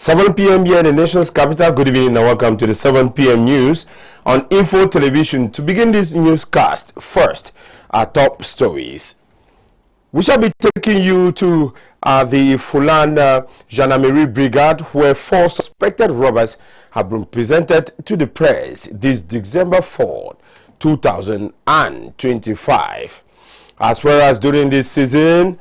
7 p.m. here in the nation's capital. Good evening and welcome to the 7 p.m. news on Info Television. To begin this newscast, first, our top stories. We shall be taking you to the Fulan Gendarmerie Brigade, where 4 suspected robbers have been presented to the press this December 4, 2025. As well as during this season,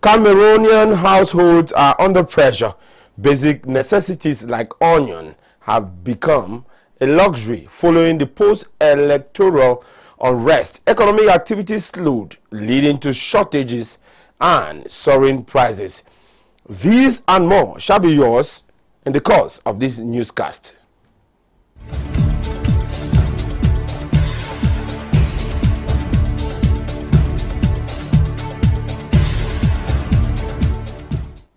Cameroonian households are under pressure. Basic necessities like onion have become a luxury following the post-electoral unrest. Economic activities slowed, leading to shortages and soaring prices. These and more shall be yours in the course of this newscast.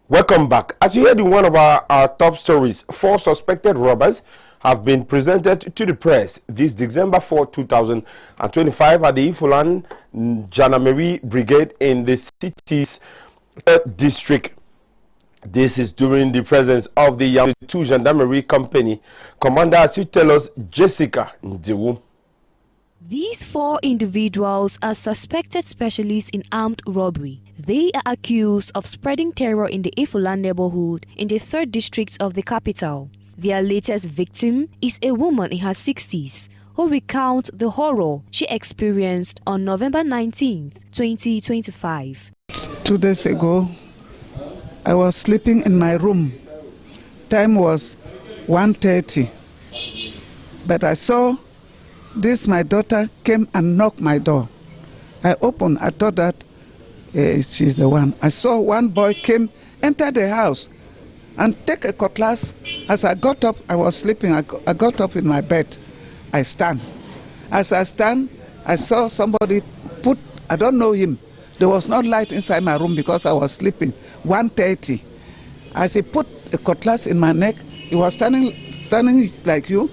Welcome back. As you heard in one of our top stories, 4 suspected robbers have been presented to the press this December 4, 2025 at the Fulan Gendarmerie Brigade in the city's 3rd district. This is during the presence of the Yaoundé 2 Gendarmerie Company Commander, as you tell us, Jessica Ndewu. These 4 individuals are suspected specialists in armed robbery. They are accused of spreading terror in the Ifulan neighborhood in the 3rd district of the capital. Their latest victim is a woman in her 60s who recounts the horror she experienced on November 19, 2025. 2 days ago, I was sleeping in my room. Time was 1:30, but I saw my daughter came and knocked my door. I opened, I thought that she's the one. I saw one boy came, enter the house and take a cutlass. As I got up, I was sleeping, I got up in my bed. I stand. As I stand, I saw somebody put, I don't know him. There was no light inside my room because I was sleeping. 1:30. As he put a cutlass in my neck, he was standing like you.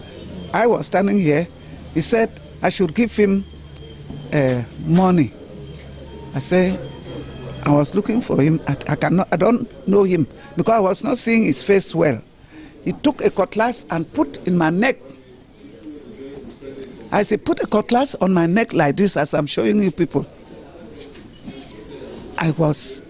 I was standing here. He said I should give him money. I said I was looking for him. I don't know him because I was not seeing his face well. He took a cutlass and put in my neck. As he put a cutlass on my neck like this, as I'm showing you people, I was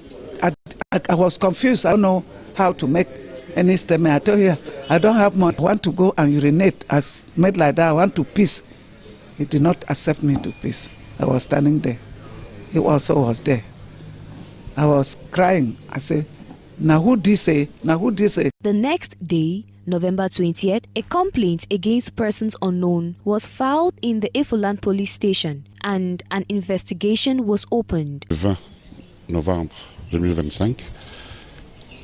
confused. I don't know how to make any statement. I told you I don't have money. I want to go and urinate. As made like that, I want to piss. He did not accept me to piss. I was standing there. He also was there. I was crying. I said, now who did say? Now who did say? The next day, November 20th, a complaint against persons unknown was filed in the Ifulan police station and an investigation was opened. 20 novembre 2025,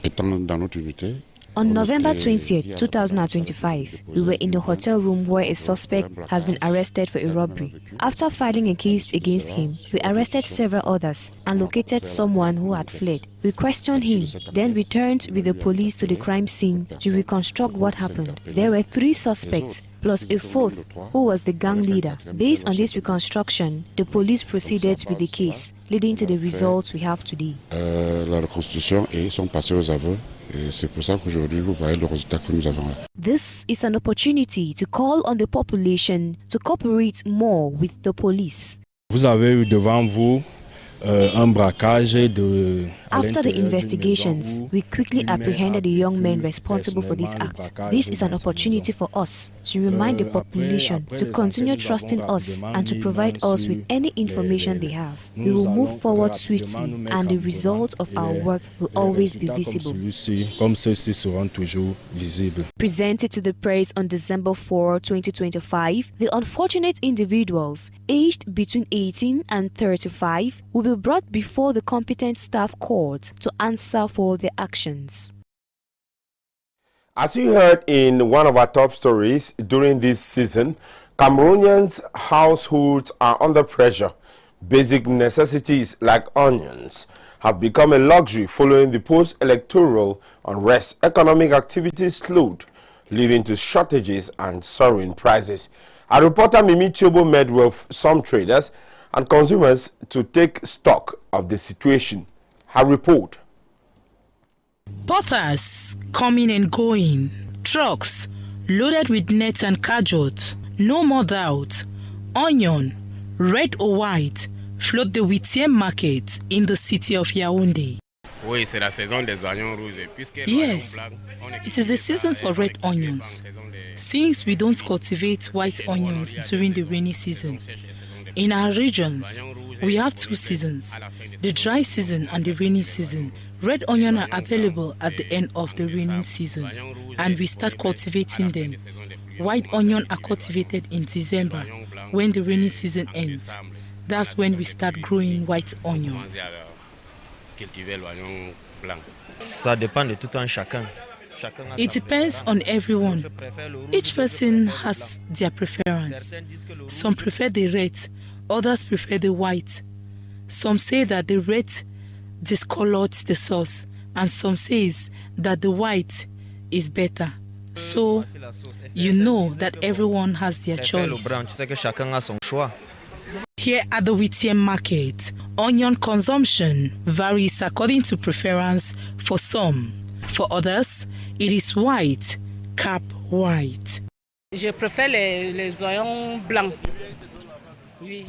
étant dans notre unité. On November 20th, 2025, we were in the hotel room where a suspect has been arrested for a robbery. After filing a case against him, we arrested several others and located someone who had fled. We questioned him, then returned with the police to the crime scene to reconstruct what happened. There were 3 suspects, plus a 4th, who was the gang leader. Based on this reconstruction, the police proceeded with the case, leading to the results we have today. La reconstitution et sont passés aux aveux. C'est pour ça qu'aujourd'hui, vous voyez le résultat que nous avons. This is an opportunity to call on the population to cooperate more with the police. Vous avez eu devant vous un braquage de. After the investigations, we quickly apprehended the young men responsible for this act. This is an opportunity for us to remind the population to continue trusting us and to provide us with any information they have. We will move forward swiftly and the results of our work will always be visible. Presented to the press on December 4, 2025, the unfortunate individuals aged between 18 and 35 will be brought before the competent staff court to answer for their actions. As you heard in one of our top stories, during this season, Cameroonians' households are under pressure. Basic necessities like onions have become a luxury following the post-electoral unrest. Economic activities slowed, leading to shortages and soaring prices. Our reporter Mimi Chobo met with some traders and consumers to take stock of the situation. Her report. Porters coming and going, trucks loaded with nets and cajot. No more doubt, onion, red or white, flood the Whittier market in the city of Yaoundé. Yes, it is the season for red onions, since we don't cultivate white onions during the rainy season. In our regions, we have two seasons, the dry season and the rainy season. Red onion are available at the end of the rainy season, and we start cultivating them. White onion are cultivated in December, when the rainy season ends. That's when we start growing white onion. Ça dépend de tout un chacun. It depends on everyone. Each person has their preference. Some prefer the red, others prefer the white. Some say that the red discolors the sauce, and some says that the white is better. So, you know that everyone has their choice. Here at the Whittier market, onion consumption varies according to preference for some. For others, it is white, cap white. Je préfère les oignons blancs.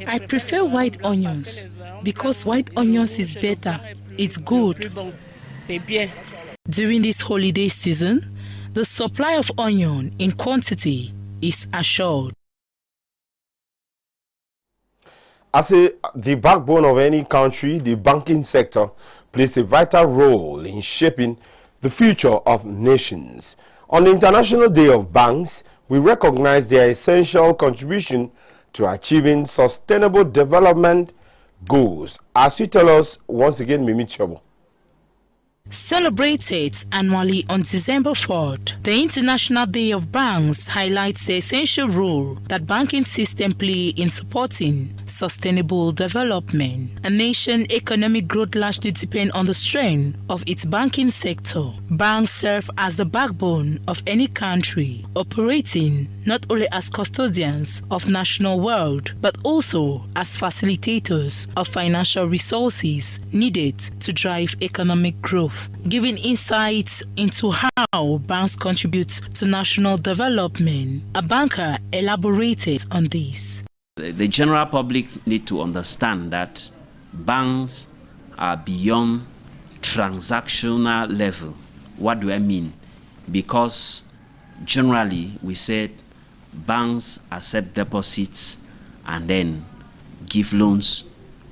I prefer white onions because white onions is better. It's good. C'est bien. During this holiday season, the supply of onion in quantity is assured. As the backbone of any country, the banking sector plays a vital role in shaping the future of nations. On the International Day of Banks, we recognize their essential contribution to achieving sustainable development goals. As you tell us, once again, Mimi Chobo. Celebrated annually on December 4th, the International Day of Banks highlights the essential role that banking systems play in supporting sustainable development. A nation's economic growth largely depends on the strength of its banking sector. Banks serve as the backbone of any country, operating not only as custodians of national wealth, but also as facilitators of financial resources needed to drive economic growth. Giving insights into how banks contribute to national development, a banker elaborated on this. The general public need to understand that banks are beyond transactional level. What do I mean? Because generally we said banks accept deposits and then give loans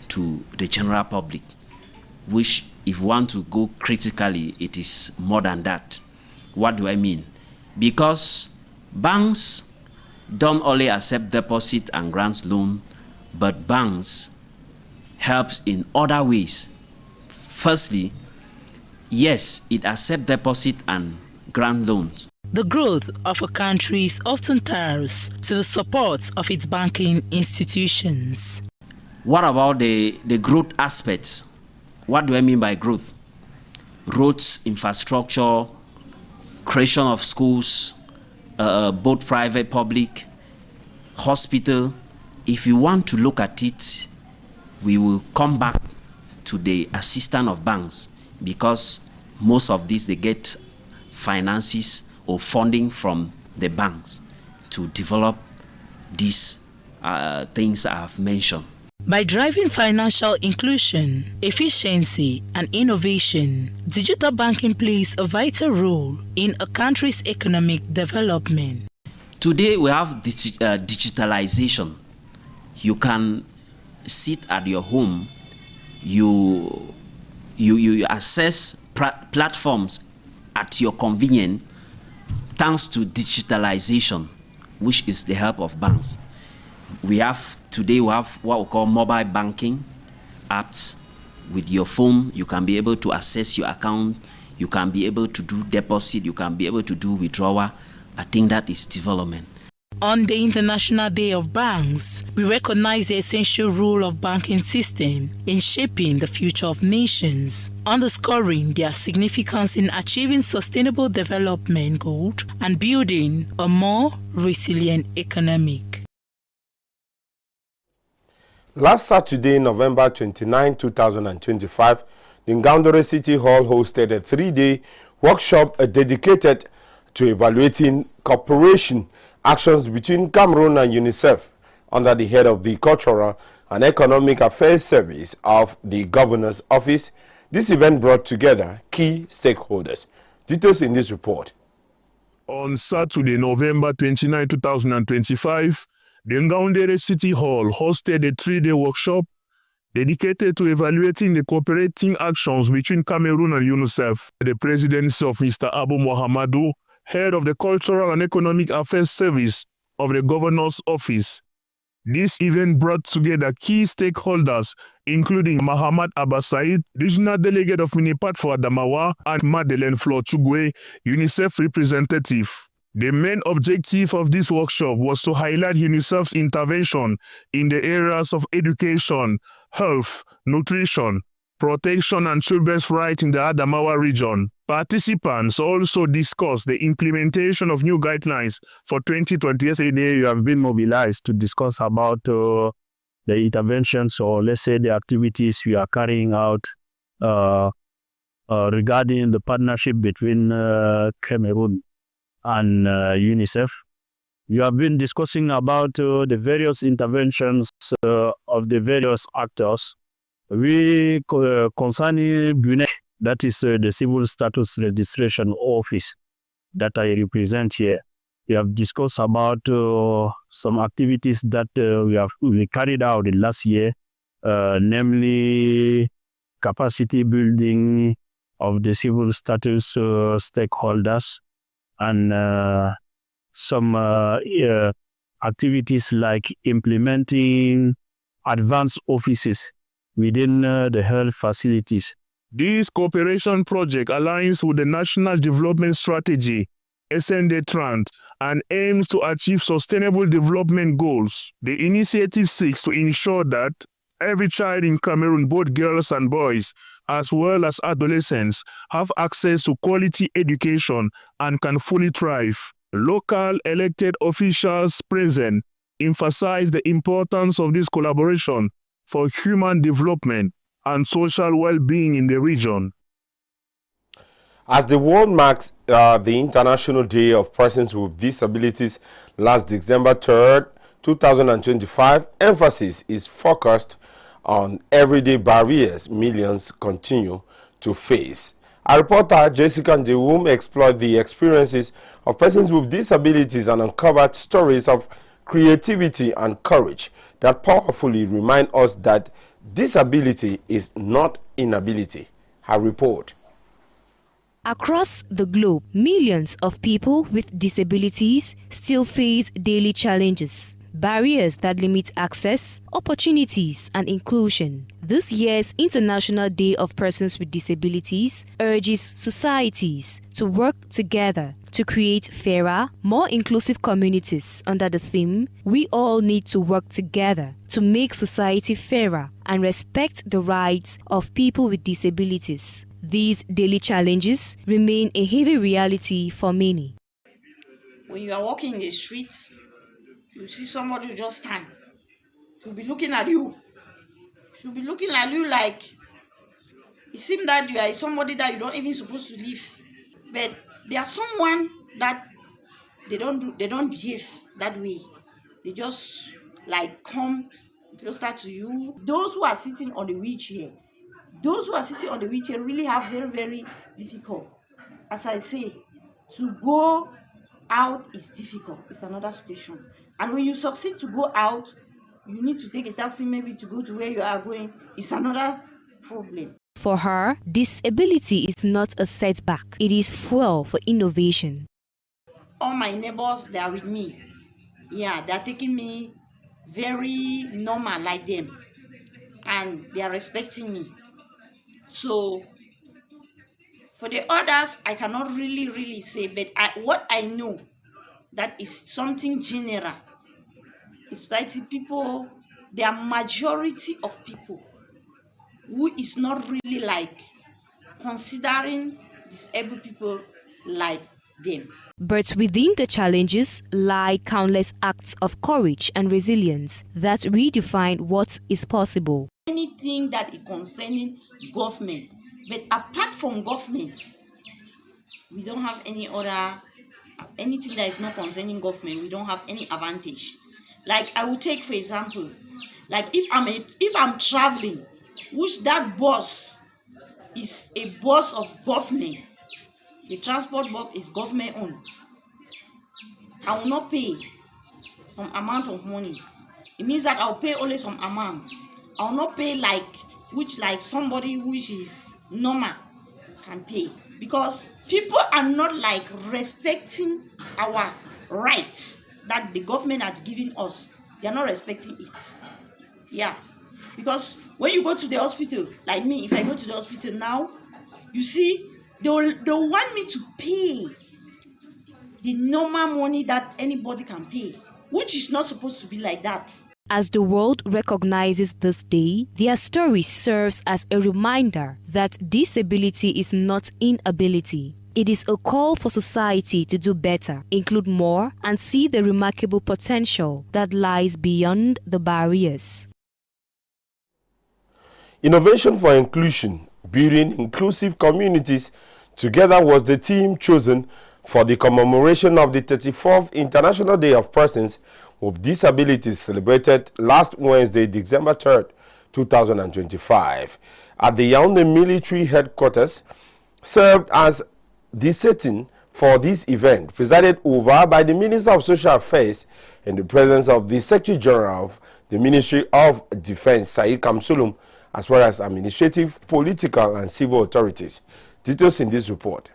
to the general public, which if you want to go critically, it is more than that. What do I mean? Because banks don't only accept deposit and grants loan, but banks help in other ways. Firstly, yes, it accepts deposit and grant loans. The growth of a country is often ties to the support of its banking institutions. What about the growth aspects? What do I mean by growth? Roads, infrastructure, creation of schools, both private, public, hospital. If you want to look at it, we will come back to the assistance of banks, because most of these, they get finances or funding from the banks to develop these things I have mentioned. By driving financial inclusion, efficiency, and innovation, digital banking plays a vital role in a country's economic development. Today we have digitalization. You can sit at your home, you access platforms at your convenience thanks to digitalization, which is the help of banks. Today we have what we call mobile banking apps. With your phone, you can be able to access your account, you can be able to do deposit, you can be able to do withdrawal. I think that is development. On the International Day of Banks, we recognize the essential role of banking system in shaping the future of nations, underscoring their significance in achieving sustainable development goals and building a more resilient economy. Last Saturday, November 29, 2025, the Ngaoundéré City Hall hosted a 3-day workshop dedicated to evaluating cooperation actions between Cameroon and UNICEF under the head of the Cultural and Economic Affairs Service of the Governor's Office. This event brought together key stakeholders. Details in this report. On Saturday, November 29, 2025, the Ngaoundéré City Hall hosted a 3-day workshop dedicated to evaluating the cooperating actions between Cameroon and UNICEF. The presidency of Mr. Abu Mohamedou, head of the Cultural and Economic Affairs Service of the Governor's Office. This event brought together key stakeholders, including Mahamad Abbasaid, regional delegate of Minipat for Adamawa, and Madeleine Flor Chugwe, UNICEF representative. The main objective of this workshop was to highlight UNICEF's intervention in the areas of education, health, nutrition, protection and children's rights in the Adamawa region. Participants also discussed the implementation of new guidelines for 2020. Yesterday, you have been mobilized to discuss about the interventions, or let's say the activities we are carrying out regarding the partnership between Cameroon and UNICEF. You have been discussing about the various interventions of the various actors. We concerning BUNEC, that is the Civil Status Registration Office that I represent here. We have discussed about some activities that we carried out in last year, namely capacity building of the civil status stakeholders, and some activities like implementing advanced offices within the health facilities. This cooperation project aligns with the National Development Strategy, SND-Trant, and aims to achieve sustainable development goals. The initiative seeks to ensure that every child in Cameroon, both girls and boys, as well as adolescents, have access to quality education and can fully thrive. Local elected officials present emphasize the importance of this collaboration for human development and social well-being in the region. As the world marks the International Day of Persons with Disabilities last December 3rd, 2025, emphasis is focused on everyday barriers millions continue to face. Our reporter Jessica Ndewum explored the experiences of persons with disabilities and uncovered stories of creativity and courage that powerfully remind us that disability is not inability. Her report. Across the globe, millions of people with disabilities still face daily challenges, barriers that limit access, opportunities, and inclusion. This year's International Day of Persons with Disabilities urges societies to work together to create fairer, more inclusive communities under the theme, "We all need to work together to make society fairer and respect the rights of people with disabilities." These daily challenges remain a heavy reality for many. When you are walking in the street, you see somebody who just stand. She'll be looking at you. She'll be looking at you like it seems that you are somebody that you don't even supposed to live. But there are someone that they don't behave that way. They just like come closer to you. Those who are sitting on the wheelchair, really have very, very difficult. As I say, to go out is difficult. It's another situation. And when you succeed to go out, you need to take a taxi maybe to go to where you are going. It's another problem. For her, disability is not a setback. It is fuel for innovation. All my neighbors, they are with me. Yeah, they are taking me very normal like them. And they are respecting me. So, for the others, I cannot really say, but what I know, that is something general. It's like people, there are majority of people who is not really like considering disabled people like them. But within the challenges lie countless acts of courage and resilience that redefine what is possible. Anything that is concerning government, but apart from government, we don't have any other, anything that is not concerning government, we don't have any advantage. Like I will take for example, like if I'm traveling, which that bus is a bus of government, the transport bus is government owned, I will not pay some amount of money. It means that I'll pay only some amount. I'll not pay like somebody which is normal can pay, because people are not like respecting our rights that the government has given us. They are not respecting it. Yeah, because when you go to the hospital, like me, if I go to the hospital now, you see, they'll want me to pay the normal money that anybody can pay, which is not supposed to be like that. As the world recognizes this day, their story serves as a reminder that disability is not inability. It is a call for society to do better, include more, and see the remarkable potential that lies beyond the barriers. Innovation for inclusion, building inclusive communities together was the theme chosen for the commemoration of the 34th International Day of Persons with Disabilities celebrated last Wednesday, December 3rd, 2025, at the Yaoundé Military Headquarters. Served as the setting for this event, presided over by the Minister of Social Affairs in the presence of the Secretary General of the Ministry of Defense, Said Kamsulum, as well as administrative, political, and civil authorities. Details in this report.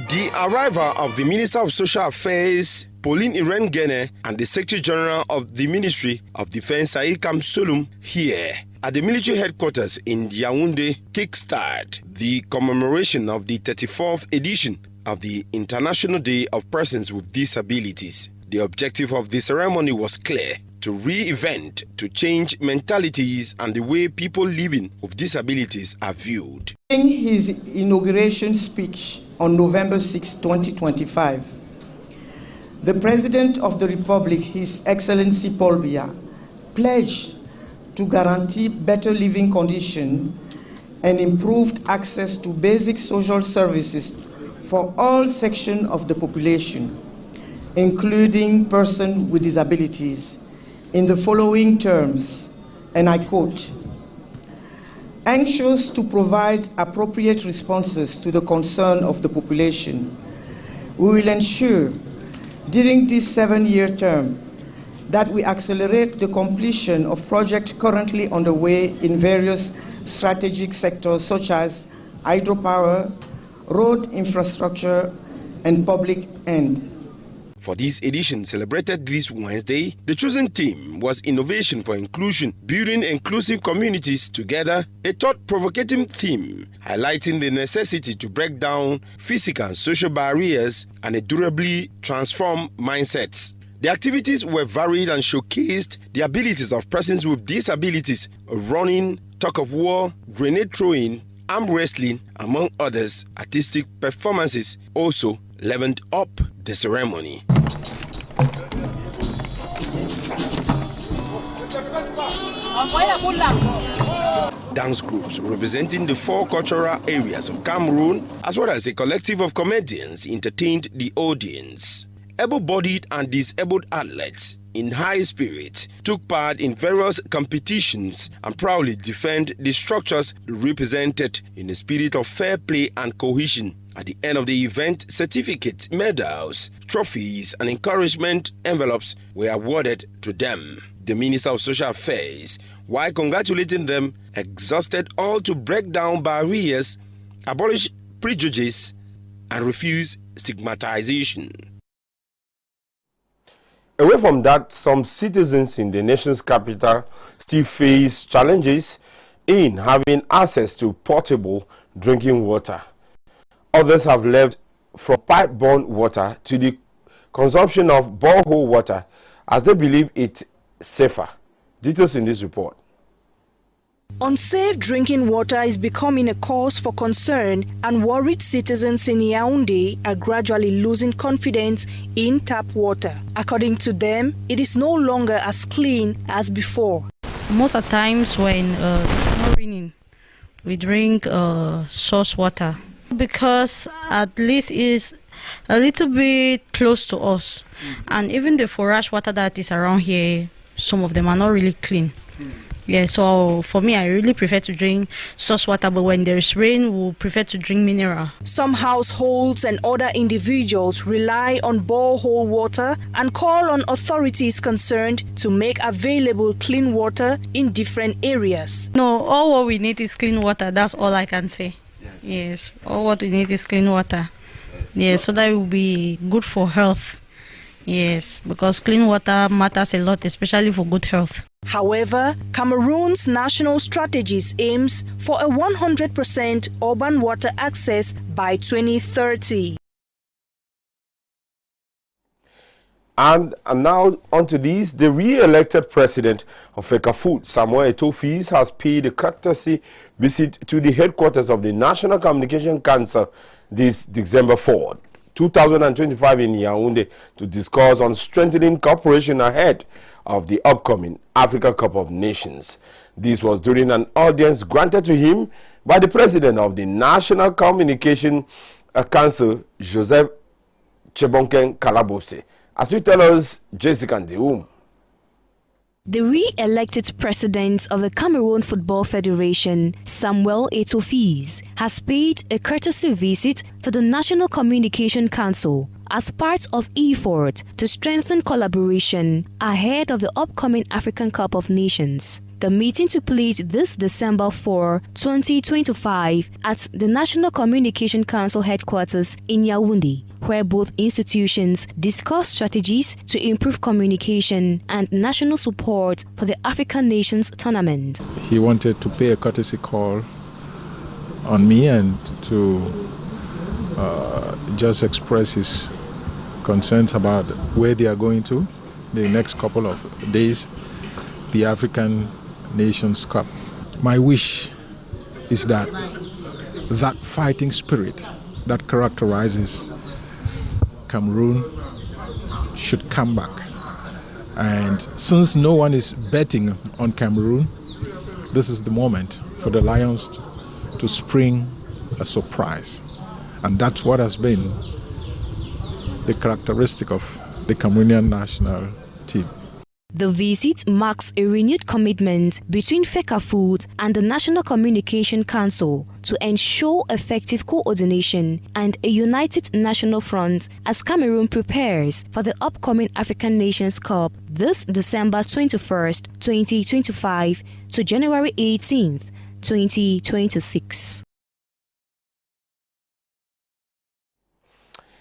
The arrival of the Minister of Social Affairs, Pauline Irene, and the Secretary General of the Ministry of Defense, Said Kamsulum, here at the military headquarters in Yaoundé kickstart the commemoration of the 34th edition of the International Day of Persons with Disabilities. The objective of the ceremony was clear: to re-event, to change mentalities and the way people living with disabilities are viewed. In his inauguration speech on November 6, 2025, the President of the Republic, His Excellency Paul Biya, pledged to guarantee better living conditions and improved access to basic social services for all sections of the population, including persons with disabilities, in the following terms, and I quote: "Anxious to provide appropriate responses to the concern of the population, we will ensure during this 7-year term that we accelerate the completion of projects currently underway in various strategic sectors such as hydropower, road infrastructure, and public end." For this edition celebrated this Wednesday, the chosen theme was Innovation for Inclusion, building inclusive communities together, a thought-provoking theme highlighting the necessity to break down physical and social barriers and a durably transform mindsets. The activities were varied and showcased the abilities of persons with disabilities: running, tug of war, grenade throwing, arm wrestling, among others. Artistic performances also leavened up the ceremony. Dance groups representing the 4 cultural areas of Cameroon, as well as a collective of comedians, entertained the audience. Able-bodied and disabled athletes in high spirit took part in various competitions and proudly defend the structures represented in a spirit of fair play and cohesion. At the end of the event, certificates, medals, trophies, and encouragement envelopes were awarded to them. The Minister of Social Affairs, while congratulating them, exhorted all to break down barriers, abolish prejudice, and refuse stigmatization. Away from that, some citizens in the nation's capital still face challenges in having access to portable drinking water. Others have left from pipe-borne water to the consumption of borehole water as they believe it's safer. Details in this report. Unsafe drinking water is becoming a cause for concern, and worried citizens in Yaoundé are gradually losing confidence in tap water. According to them, it is no longer as clean as before. Most of the times when it's not raining, We drink source water because at least it's a little bit close to us. And even the forage water that is around here, some of them are not really clean. Yeah, so for me, I really prefer to drink source water, but when there's rain, we'll prefer to drink mineral. Some households and other individuals rely on borehole water and call on authorities concerned to make available clean water in different areas. No, all what we need is clean water. That's all I can say. Yes, all what we need is clean water. Yes, so that will be good for health. Yes, because clean water matters a lot, especially for good health. However, Cameroon's national strategies aims for a 100% urban water access by 2030. And now onto these, the re-elected president of FECAFOOT, Samuel Eto'o, has paid a courtesy visit to the headquarters of the National Communication Council this December 4, 2025 in Yaoundé to discuss on strengthening cooperation ahead of the upcoming African Cup of Nations. This was during an audience granted to him by the president of the National Communication Council, Joseph Chebonken Kalabose. As you tell us, Jessica Ndium. The re-elected president of the Cameroon Football Federation, Samuel Eto'o, has paid a courtesy visit to the National Communication Council as part of effort to strengthen collaboration ahead of the upcoming African Cup of Nations. The meeting took place this December 4, 2025 at the National Communication Council headquarters in Yaoundé, where both institutions discussed strategies to improve communication and national support for the African Nations tournament. He wanted to pay a courtesy call on me and to just express his concerns about where they are going to the next couple of days, the African Nations Cup. My wish is that that fighting spirit that characterizes Cameroon should come back. And since no one is betting on Cameroon, this is the moment for the Lions to spring a surprise. And that's what has been the characteristic of the Cameroonian national team. The visit marks a renewed commitment between FECAFOOT and the National Communication Council to ensure effective coordination and a united national front as Cameroon prepares for the upcoming African Nations Cup this December 21st, 2025 to January 18th, 2026.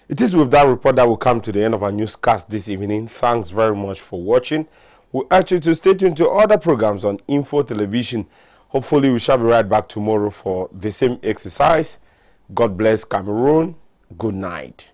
It is with that report that we come to the end of our newscast this evening. Thanks very much for watching. We urge you to stay tuned to other programs on Info Television. Hopefully we shall be right back tomorrow for the same exercise. God bless Cameroon. Good night.